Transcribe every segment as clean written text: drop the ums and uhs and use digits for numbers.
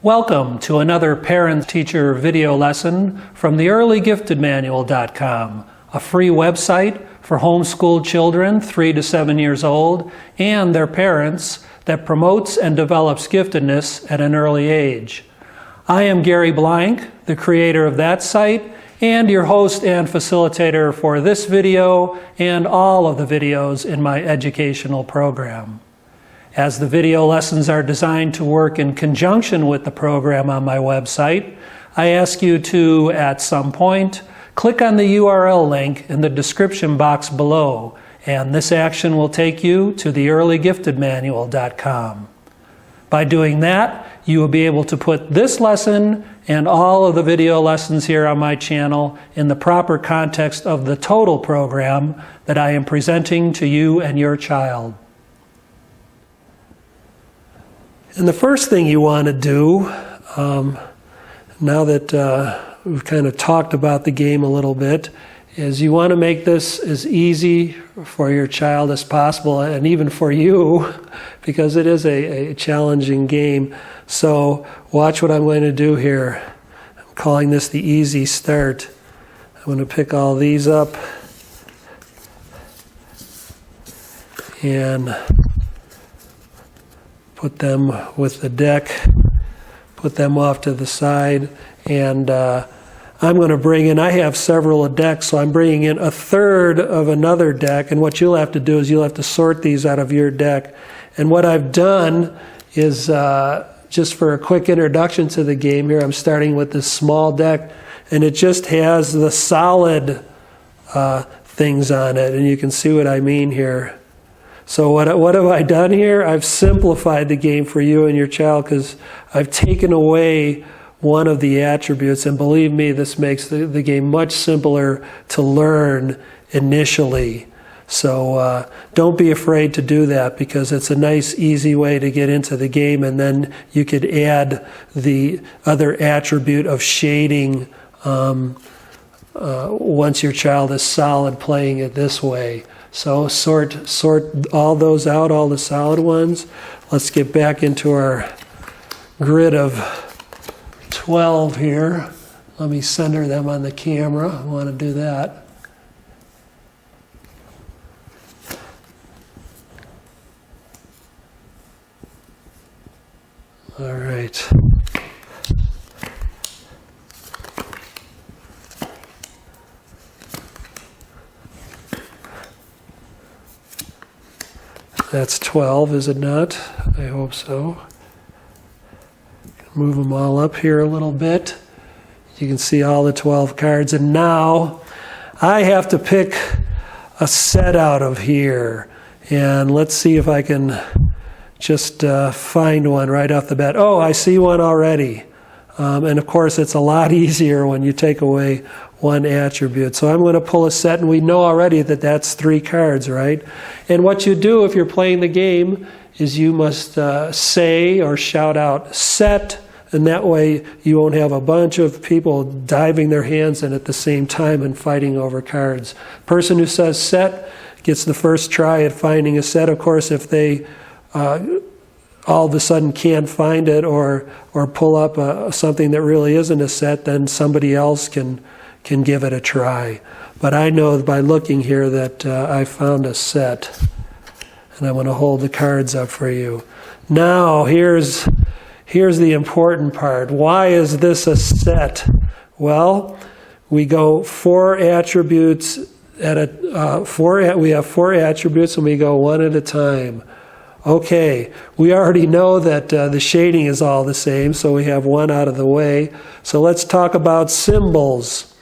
Welcome to another parent-teacher video lesson from the earlygiftedmanual.com, a free website for homeschooled children 3 to 7 years old and their parents that promotes and develops giftedness at an early age. I am Gary Blank, the creator of that site, and your host and facilitator for this video and all of the videos in my educational program. As the video lessons are designed to work in conjunction with the program on my website, I ask you to, at some point, click on the URL link in the description box below, and this action will take you to the earlygiftedmanual.com. By doing that, you will be able to put this lesson and all of the video lessons here on my channel in the proper context of the total program that I am presenting to you and your child. And the first thing you want to do, now that we've kind of talked about the game a little bit, is you want to make this as easy for your child as possible, and even for you, because it is a challenging game. So watch what I'm going to do here. I'm calling this the easy start. I'm going to pick all these up and put them with the deck, put them off to the side, and I'm going to bring in, I have several decks, so I'm bringing in a third of another deck, and what you'll have to do is you'll have to sort these out of your deck. And what I've done is, just for a quick introduction to the game here, I'm starting with this small deck, and it just has the solid things on it, and you can see what I mean here. So what have I done here? I've simplified the game for you and your child because I've taken away one of the attributes, and believe me, this makes the game much simpler to learn initially. So don't be afraid to do that, because it's a nice, easy way to get into the game, and then you could add the other attribute of shading once your child is solid playing it this way. So sort all those out, all the solid ones. Let's get back into our grid of 12 here. Let me center them on the camera. I want to do that. All right. That's 12, is it not? I hope so. Move them all up here a little bit. You can see all the 12 cards. And now I have to pick a set out of here. And let's see if I can just find one right off the bat. Oh, I see one already. And of course, it's a lot easier when you take away one attribute. So I'm going to pull a set, and we know already that that's 3 cards, right? And what you do if you're playing the game is you must say or shout out set, and that way you won't have a bunch of people diving their hands in at the same time and fighting over cards. Person who says set gets the first try at finding a set. Of course, if they all of a sudden can't find it or pull up something that really isn't a set, then somebody else can give it a try. But I know by looking here that I found a set, and I'm going to hold the cards up for you. Now here's the important part. Why is this a set? Well, we go 4 attributes at we have 4 attributes, and we go one at a time. Okay, we already know that the shading is all the same, so we have one out of the way. So let's talk about symbols.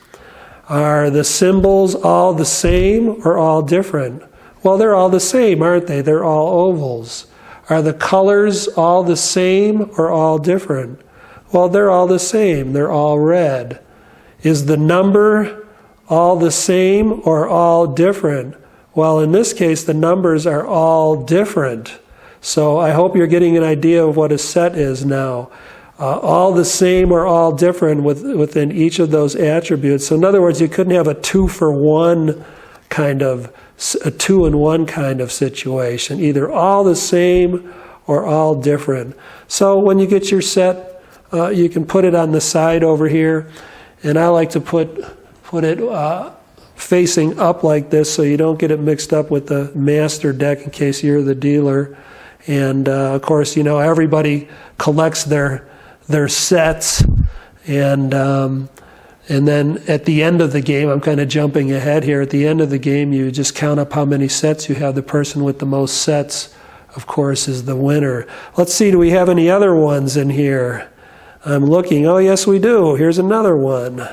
Are the symbols all the same or all different? Well, they're all the same, aren't they? They're all ovals. Are the colors all the same or all different? Well, they're all the same. They're all red. Is the number all the same or all different? Well, in this case, the numbers are all different. So I hope you're getting an idea of what a set is now. All the same or all different within each of those attributes. So in other words, you couldn't have a 2-for-1 kind of, a 2-in-1 kind of situation. Either all the same or all different. So when you get your set, you can put it on the side over here, and I like to put it facing up like this so you don't get it mixed up with the master deck in case you're the dealer. And of course, you know, everybody collects their sets, and then at the end of the game, I'm kind of jumping ahead here. At the end of the game, you just count up how many sets you have. The person with the most sets, of course, is the winner. Let's see, do we have any other ones in here? I'm looking. Oh, yes, we do. Here's another one.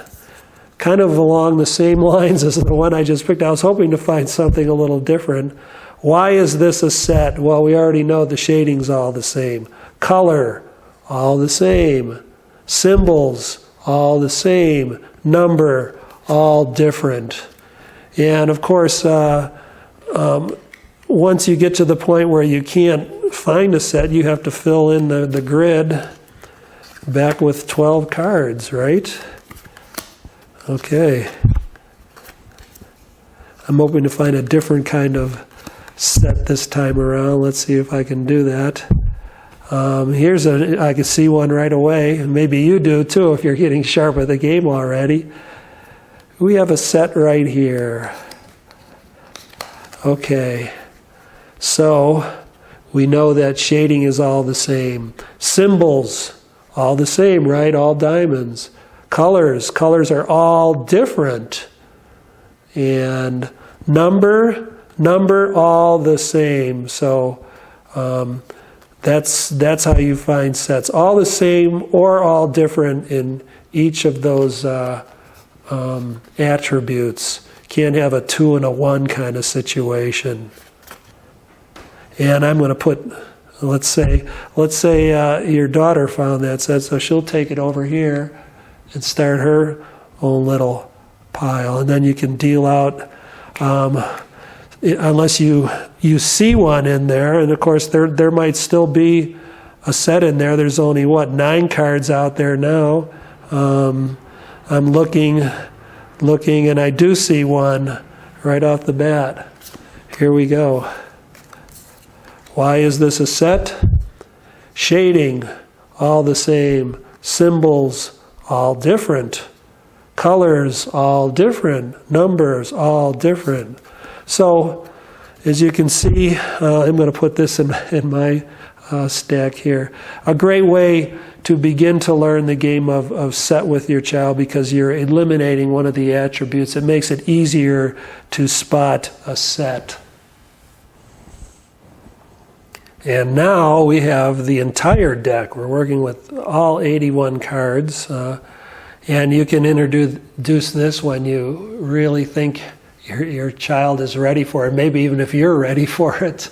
Kind of along the same lines as the one I just picked. I was hoping to find something a little different. Why is this a set? Well, we already know the shading's all the same. Color, all the same. Symbols, all the same. Number, all different. And of course, once you get to the point where you can't find a set, you have to fill in the grid back with 12 cards, right? Okay. I'm hoping to find a different kind of set this time around. Let's see if I can do that. I can see one right away, and maybe you do too if you're getting sharp with the game already. We have a set right here. Okay, so we know that shading is all the same. Symbols, all the same, right? All diamonds. Colors are all different. And number, all the same. So that's how you find sets. All the same or all different in each of those attributes. Can't have a 2 and a 1 kind of situation. And I'm going to put, let's say your daughter found that set, so she'll take it over here and start her own little pile. And then you can deal out, unless you see one in there, and of course there might still be a set in there. There's only, 9 cards out there now. I'm looking, and I do see one right off the bat. Here we go. Why is this a set? Shading, all the same. Symbols, all different. Colors, all different. Numbers, all different. So, as you can see, I'm going to put this in my stack here. A great way to begin to learn the game of set with your child, because you're eliminating one of the attributes. It makes it easier to spot a set. And now we have the entire deck. We're working with all 81 cards. And you can introduce this when you really think your child is ready for it, maybe even if you're ready for it.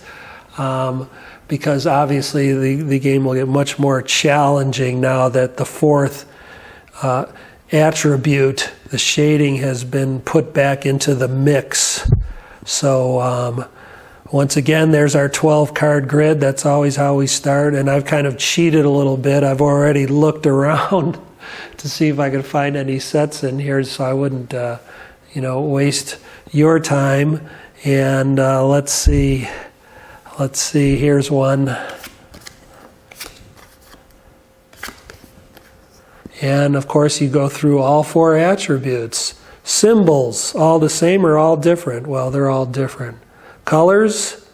Because obviously the game will get much more challenging now that the 4th attribute, the shading, has been put back into the mix. So once again, there's our 12-card grid. That's always how we start. And I've kind of cheated a little bit. I've already looked around to see if I could find any sets in here, so I wouldn't, waste your time. And let's see. Here's one. And of course, you go through all 4 attributes. Symbols, all the same or all different? Well, they're all different. Colors,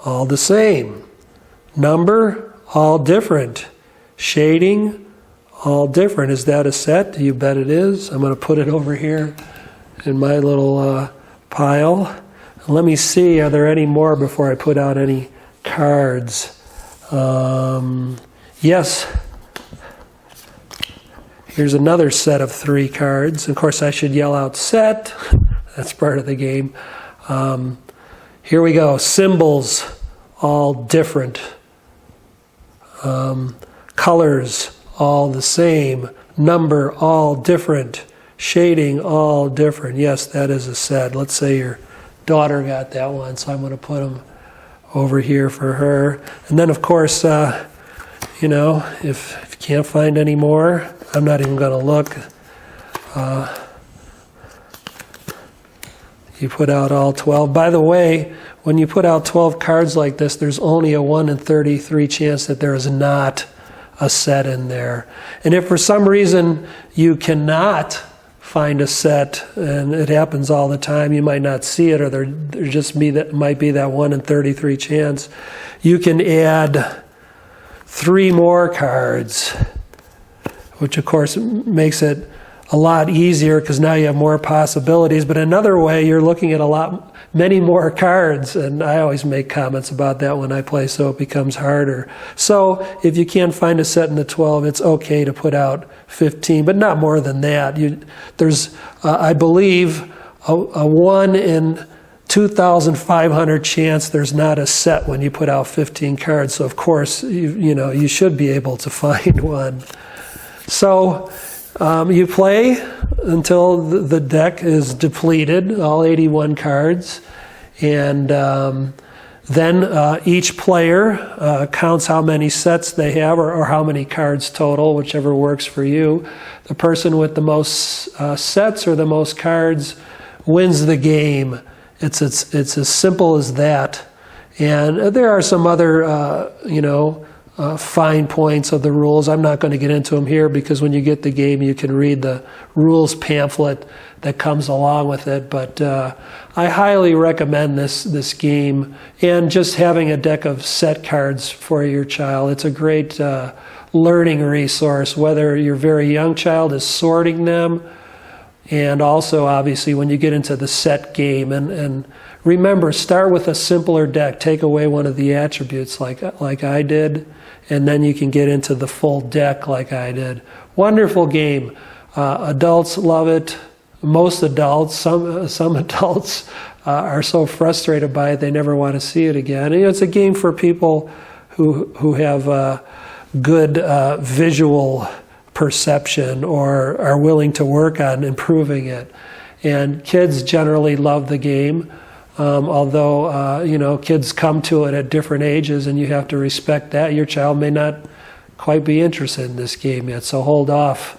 all the same. Number, all different. Shading, all different. Is that a set? You bet it is. I'm going to put it over here in my little pile. Let me see, are there any more before I put out any cards? Yes. Here's another set of 3 cards. Of course, I should yell out set. That's part of the game. Here we go. Symbols, all different. Colors, all the same. Number, all different. Shading, all different. Yes, that is a set. Let's say your daughter got that one, so I'm going to put them over here for her. And then, of course, if you can't find any more, I'm not even going to look. You put out all 12. By the way, when you put out 12 cards like this, there's only a 1 in 33 chance that there is not a set in there. And if for some reason you cannot find a set, and it happens all the time, you might not see it, or there just might be that 1 in 33 chance, you can add 3 more cards, which of course makes it a lot easier because now you have more possibilities. But another way, you're looking at many more cards, and I always make comments about that when I play, so it becomes harder. So if you can't find a set in the 12, it's okay to put out 15, but not more than that. There's, I believe, a 1 in 2,500 chance there's not a set when you put out 15 cards. So of course, you should be able to find one. So you play until the deck is depleted, all 81 cards, and then each player counts how many sets they have, or how many cards total, whichever works for you. The person with the most sets or the most cards wins the game. It's as simple as that. And there are some other, fine points of the rules. I'm not going to get into them here because when you get the game, you can read the rules pamphlet that comes along with it. But I highly recommend this game, and just having a deck of set cards for your child. It's a great learning resource, whether your very young child is sorting them, and also obviously when you get into the set game. And remember, start with a simpler deck. Take away one of the attributes like I did, and then you can get into the full deck like I did. Wonderful game. Adults love it. Most adults, some adults are so frustrated by it they never want to see it again. And, it's a game for people who have good visual perception or are willing to work on improving it. And kids generally love the game. Although, kids come to it at different ages, and you have to respect that. Your child may not quite be interested in this game yet, so hold off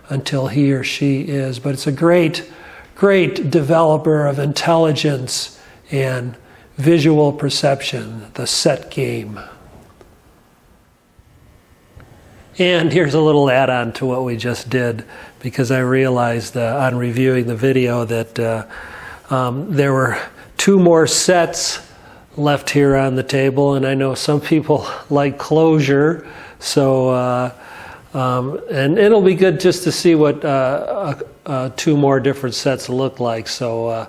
until he or she is. But it's a great, great developer of intelligence and visual perception, the set game. And here's a little add-on to what we just did, because I realized on reviewing the video that there were 2 more sets left here on the table, and I know some people like closure, so and it'll be good just to see what 2 more different sets look like. So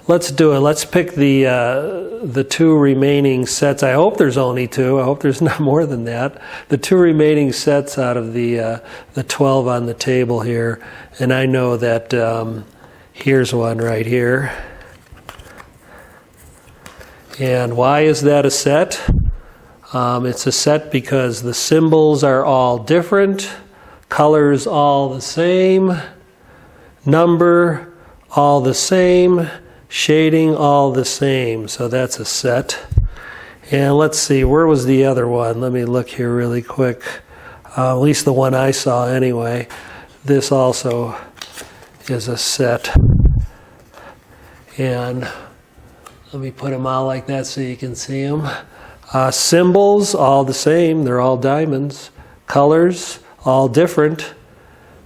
let's do it. Let's pick the 2 remaining sets. I hope there's only 2. I hope there's not more than that. The 2 remaining sets out of the 12 on the table here, and I know that here's one right here. And why is that a set? It's a set because the symbols are all different, colors all the same, number all the same, shading all the same. So that's a set. And let's see, where was the other one? Let me look here really quick. At least the one I saw anyway. This also is a set. And let me put them all like that so you can see them. Symbols, all the same. They're all diamonds. Colors, all different.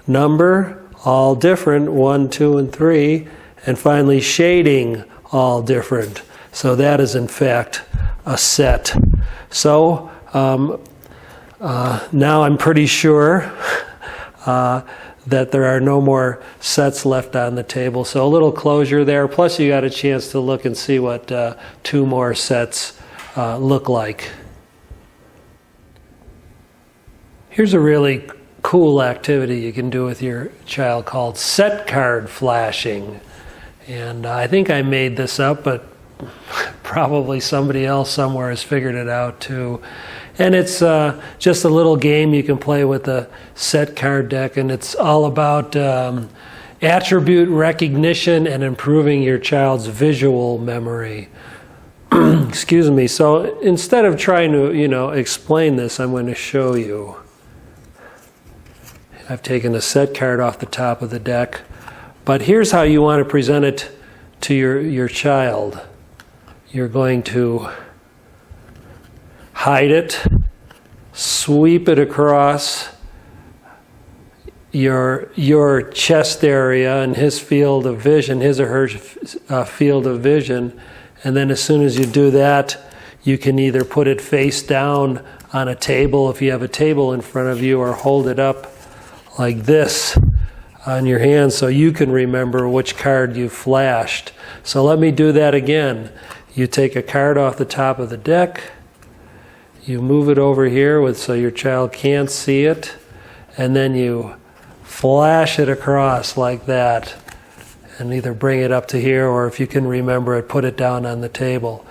Number, all different. 1, 2, and 3. And finally, shading, all different. So that is, in fact, a set. So now I'm pretty sure that there are no more sets left on the table. So a little closure there. Plus you got a chance to look and see what 2 more sets look like. Here's a really cool activity you can do with your child called set card flashing. And I think I made this up, but probably somebody else somewhere has figured it out too. And it's just a little game you can play with a set card deck, and it's all about attribute recognition and improving your child's visual memory. Excuse me. So instead of trying to, explain this, I'm going to show you. I've taken a set card off the top of the deck, but here's how you want to present it to your child. You're going to hide it sweep it across your chest area and his field of vision, his or her field of vision. And then as soon as you do that, you can either put it face down on a table if you have a table in front of you, or hold it up like this on your hand so you can remember which card you flashed. So let me do that again. You take a card off the top of the deck, you move it over here so your child can't see it, and then you flash it across like that, and either bring it up to here, or if you can remember it, put it down on the table.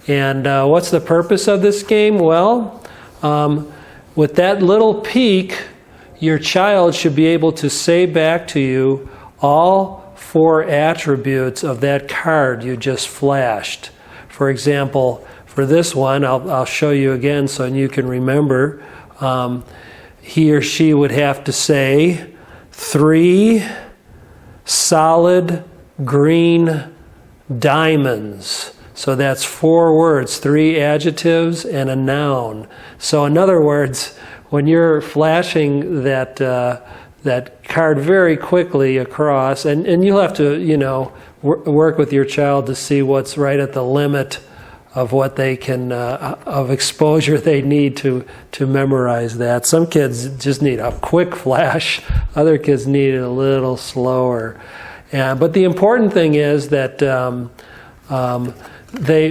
And what's the purpose of this game? Well, with that little peek, your child should be able to say back to you all 4 attributes of that card you just flashed. For example, for this one, I'll show you again so you can remember. He or she would have to say 3 solid green diamonds. So that's 4 words, 3 adjectives and a noun. So in other words, when you're flashing that card very quickly across, and you'll have to, work with your child to see what's right at the limit of what they can, of exposure they need to memorize that. Some kids just need a quick flash. Other kids need it a little slower. But the important thing is that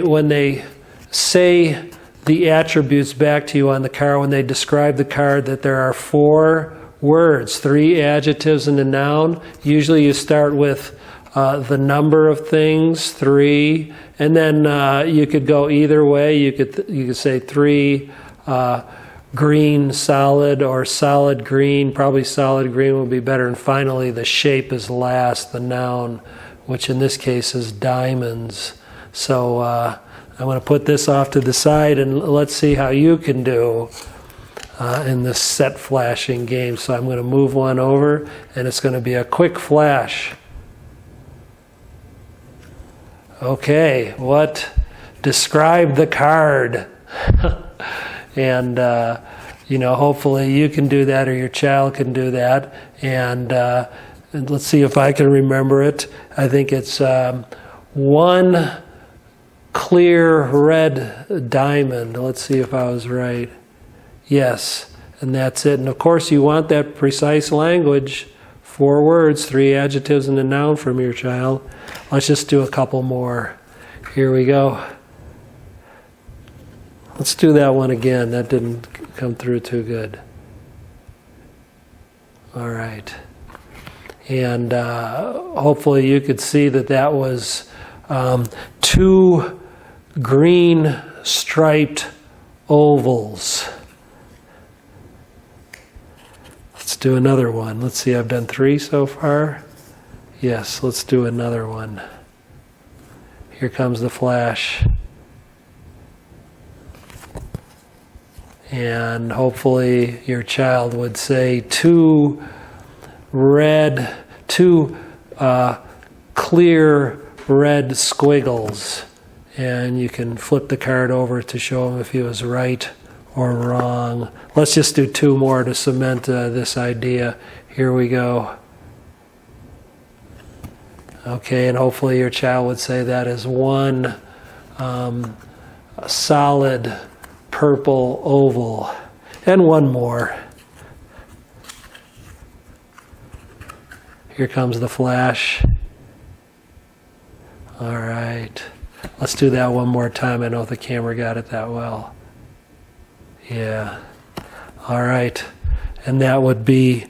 when they say the attributes back to you on the card, when they describe the card, that there are 4 words, 3 adjectives and a noun. Usually you start with the number of things, 3, and then you could go either way. You could say 3 green solid, or solid green. Probably solid green would be better. And finally, the shape is last, the noun, which in this case is diamonds. So I'm going to put this off to the side, and let's see how you can do in this set flashing game. So I'm going to move one over, and it's going to be a quick flash. Okay, describe the card? And, hopefully you can do that, or your child can do that. And let's see if I can remember it. I think it's 1 clear red diamond. Let's see if I was right. Yes, and that's it. And of course you want that precise language. 4 words, 3 adjectives and a noun from your child. Let's just do a couple more. Here we go. Let's do that one again. That didn't come through too good. All right. And hopefully you could see that was 2 green striped ovals. Let's do another one. Let's see, I've done 3 so far. Yes, let's do another one. Here comes the flash. And hopefully your child would say 2 clear red squiggles. And you can flip the card over to show him if he was right or wrong. Let's just do 2 more to cement this idea. Here we go. Okay, and hopefully your child would say that is 1 solid purple oval. And 1 more. Here comes the flash. All right. Let's do that one more time. I know the camera got it that well. Yeah. All right. And that would be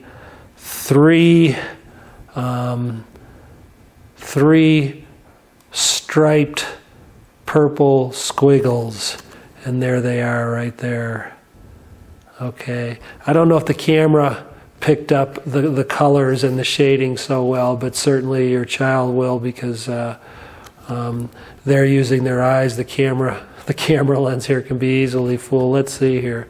3 striped purple squiggles. And there they are right there. Okay. I don't know if the camera picked up the colors and the shading so well, but certainly your child will, because they're using their eyes. The camera lens here can be easily fooled. Let's see here.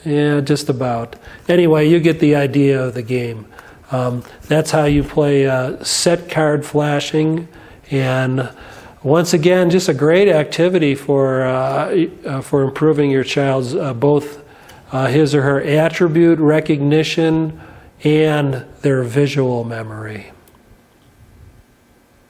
Yeah, just about. Anyway, you get the idea of the game. That's how you play set card flashing. And once again, just a great activity for improving your child's both his or her attribute recognition and their visual memory.